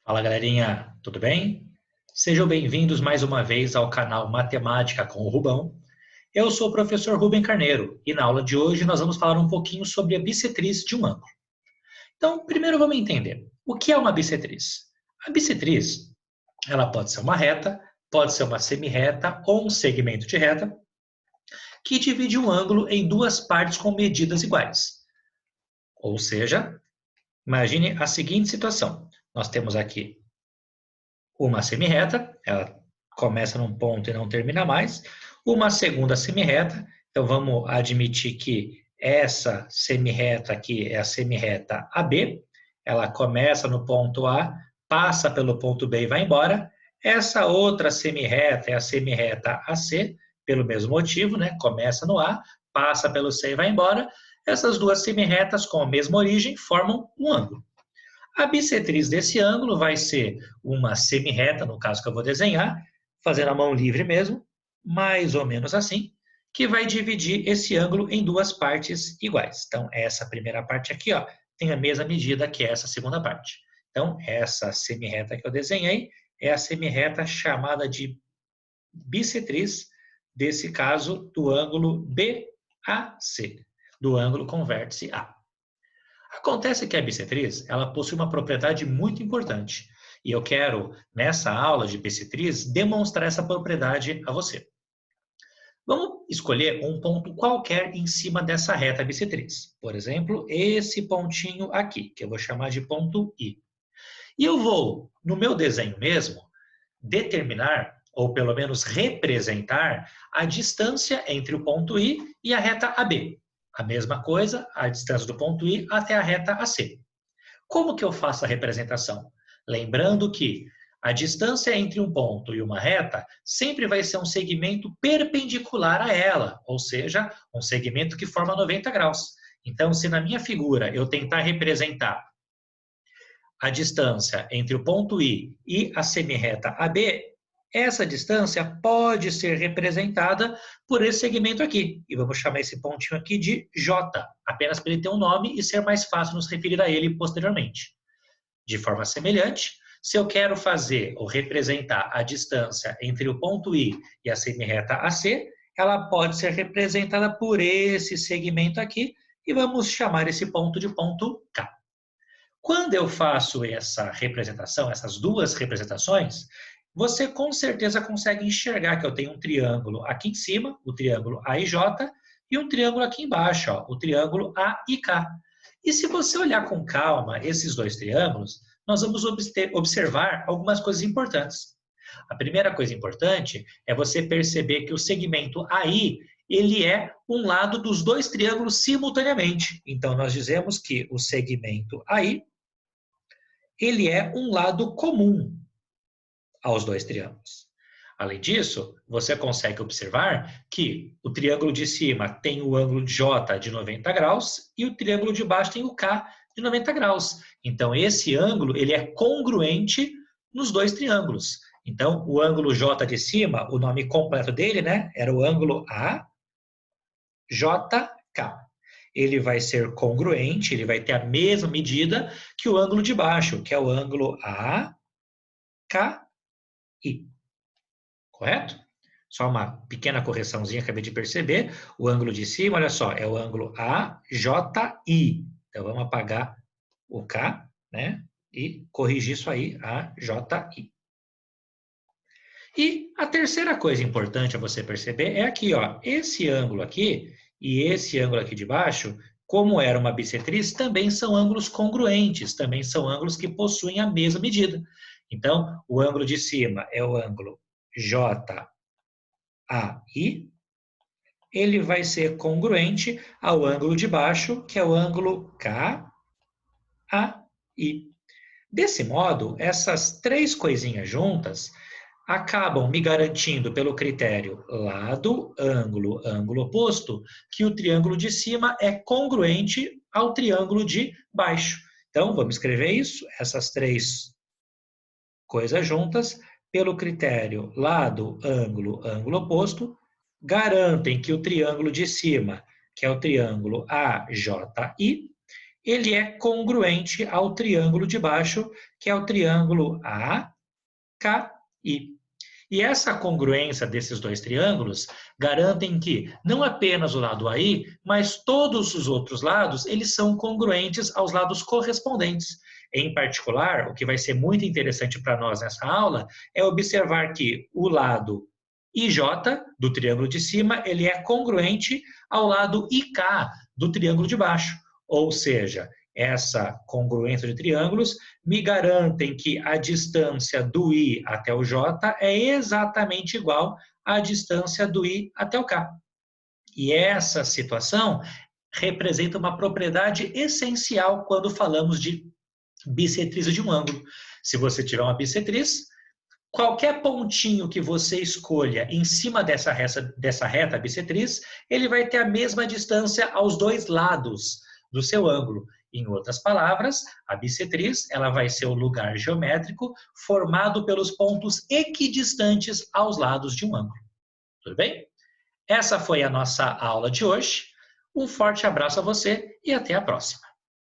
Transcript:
Fala galerinha, tudo bem? Sejam bem-vindos mais uma vez ao canal Matemática com o Rubão. Eu sou o professor Rubem Carneiro e na aula de hoje nós vamos falar um pouquinho sobre a bissetriz de um ângulo. Então, primeiro vamos entender o que é uma bissetriz. A bissetriz, ela pode ser uma reta, pode ser uma semirreta ou um segmento de reta que divide um ângulo em duas partes com medidas iguais. Ou seja, imagine a seguinte situação. Nós temos aqui uma semirreta, ela começa num ponto e não termina mais. Uma segunda semirreta, então vamos admitir que essa semirreta aqui é a semirreta AB, ela começa no ponto A, passa pelo ponto B e vai embora. Essa outra semirreta é a semirreta AC, pelo mesmo motivo, né? Começa no A, passa pelo C e vai embora. Essas duas semirretas com a mesma origem formam um ângulo. A bissetriz desse ângulo vai ser uma semirreta, no caso que eu vou desenhar, fazendo a mão livre mesmo, mais ou menos assim, que vai dividir esse ângulo em duas partes iguais. Então, essa primeira parte aqui, ó, tem a mesma medida que essa segunda parte. Então, essa semirreta que eu desenhei é a semirreta chamada de bissetriz, desse caso, do ângulo BAC, do ângulo com vértice A. Acontece que a bissetriz, ela possui uma propriedade muito importante. E eu quero, nessa aula de bissetriz, demonstrar essa propriedade a você. Vamos escolher um ponto qualquer em cima dessa reta bissetriz. Por exemplo, esse pontinho aqui, que eu vou chamar de ponto I. E eu vou, no meu desenho mesmo, determinar, ou pelo menos representar, a distância entre o ponto I e a reta AB. A mesma coisa, a distância do ponto I até a reta AC. Como que eu faço a representação? Lembrando que a distância entre um ponto e uma reta sempre vai ser um segmento perpendicular a ela, ou seja, um segmento que forma 90 graus. Então, se na minha figura eu tentar representar a distância entre o ponto I e a semirreta AB, essa distância pode ser representada por esse segmento aqui. E vamos chamar esse pontinho aqui de J, apenas para ele ter um nome e ser mais fácil nos referir a ele posteriormente. De forma semelhante, se eu quero fazer ou representar a distância entre o ponto I e a semirreta AC, ela pode ser representada por esse segmento aqui e vamos chamar esse ponto de ponto K. Quando eu faço essa representação, essas duas representações, você com certeza consegue enxergar que eu tenho um triângulo aqui em cima, o triângulo AIJ, e um triângulo aqui embaixo, ó, o triângulo AIK. E se você olhar com calma esses dois triângulos, nós vamos observar algumas coisas importantes. A primeira coisa importante é você perceber que o segmento AI, ele é um lado dos dois triângulos simultaneamente. Então, nós dizemos que o segmento AI, ele é um lado comum aos dois triângulos. Além disso, você consegue observar que o triângulo de cima tem o ângulo J de 90 graus e o triângulo de baixo tem o K de 90 graus. Então, esse ângulo ele é congruente nos dois triângulos. Então, o ângulo J de cima, o nome completo dele, né, era o ângulo AJK. Ele vai ser congruente, ele vai ter a mesma medida que o ângulo de baixo, que é o ângulo AKI. Correto? Só uma pequena correçãozinha, acabei de perceber. O ângulo de cima, olha só, é o ângulo AJI. Então, vamos apagar o K, né? E corrigir isso aí, AJI. E a terceira coisa importante a você perceber é aqui, ó. Esse ângulo aqui e esse ângulo aqui de baixo, como era uma bissetriz, também são ângulos congruentes, também são ângulos que possuem a mesma medida. Então, o ângulo de cima é o ângulo JAI, ele vai ser congruente ao ângulo de baixo, que é o ângulo KAI. Desse modo, essas três coisinhas juntas acabam me garantindo, pelo critério lado, ângulo, ângulo oposto, que o triângulo de cima é congruente ao triângulo de baixo. Então, vamos escrever isso, essas três coisas juntas, pelo critério lado, ângulo, ângulo oposto, garantem que o triângulo de cima, que é o triângulo AJI, ele é congruente ao triângulo de baixo, que é o triângulo AKI. E essa congruência desses dois triângulos garantem que não apenas o lado AI, mas todos os outros lados, eles são congruentes aos lados correspondentes. Em particular, o que vai ser muito interessante para nós nessa aula é observar que o lado IJ do triângulo de cima, ele é congruente ao lado IK do triângulo de baixo. Ou seja, essa congruência de triângulos me garantem que a distância do I até o J é exatamente igual à distância do I até o K. E essa situação representa uma propriedade essencial quando falamos de bissetriz de um ângulo. Se você tiver uma bissetriz, qualquer pontinho que você escolha em cima dessa reta bissetriz, ele vai ter a mesma distância aos dois lados do seu ângulo. Em outras palavras, a bissetriz ela vai ser o lugar geométrico formado pelos pontos equidistantes aos lados de um ângulo. Tudo bem? Essa foi a nossa aula de hoje. Um forte abraço a você e até a próxima.